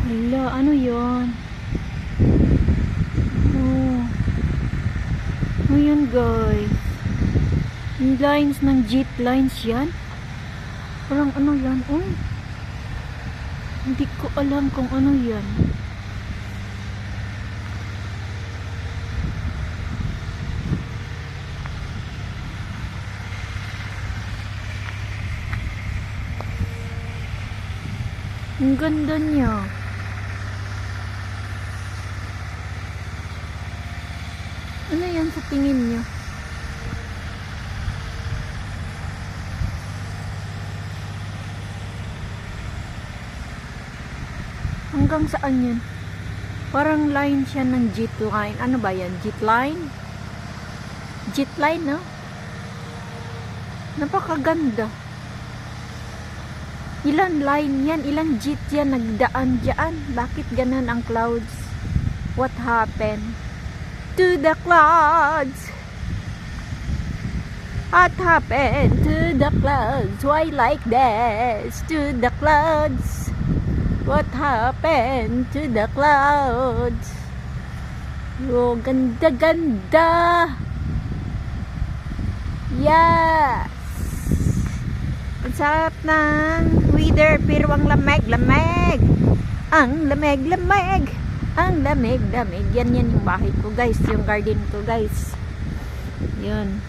Hala, ano yon? Oh. Ano yan, guys? Yung lines ng jeep lines yan? Parang ano yan? Oh. Hindi ko alam kung ano yan. Ang ganda niya. Ano yan sa tingin niyo? Hanggang saan yan? Parang line siya ng jet line. Ano ba yan? Jet line? Jet line, no? Napakaganda. Ilan line yan? Ilang jet yan nagdaan dyan? Bakit ganun ang clouds? What happened to the clouds? What happened to the clouds? Why like this to the clouds? What happened to the clouds? Oh, ganda ganda. Yes. Ang sarap ng weather, pero ang lamig-lamig. Ang lamig-lamig. Ang lamig-lamig. Yan yung bahay ko, guys. Yung garden ko, guys. Yan.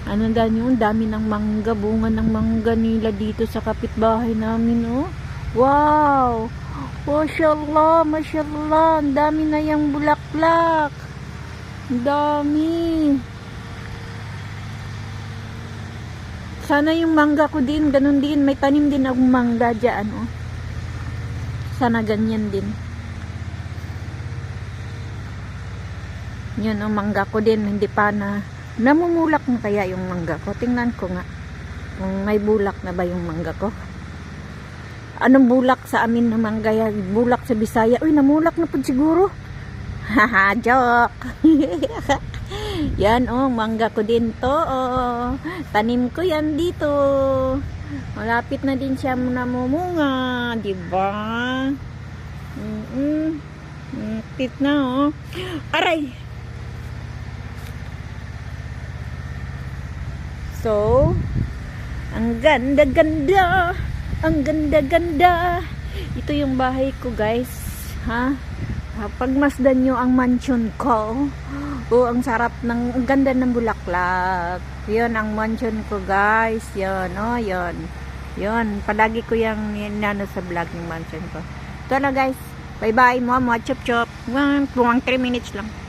Ano dan yun? Dami ng mangga. Bunga ng mangga nila dito sa kapitbahay namin, oh. Wow. Mashallah, mashallah. Ang dami na yung bulaklak. Ang dami. Sana yung mangga ko din, ganun din. May tanim din akong mangga dyan, oh. Sana ganyan din. Yan, oh, mangga ko din. Hindi pa na, namumulak na kaya yung mangga ko. Tingnan ko nga. Kung may bulak na ba yung mangga ko. Anong bulak sa amin ng mangga? Bulak sa Bisaya. Uy, namulak na po siguro. Haha, joke. Yan, oh, mangga ko din to, oh. Tanim ko yan dito. Malapit na din siya namumunga, diba? Malapit na, oh. Aray! So, ang ganda-ganda. Ang ganda-ganda. Ito yung bahay ko, guys. Ha? Pagmasdan nyo ang mansion ko. Oh, ang sarap ng, ang ganda ng bulaklak. Yun ang mansion ko, guys. Yun, oh, yun. Yun, palagi ko yung inano sa vlog ng mansion ko. Ito na, guys. Bye-bye, mga chup-chup. 3 minutes lang.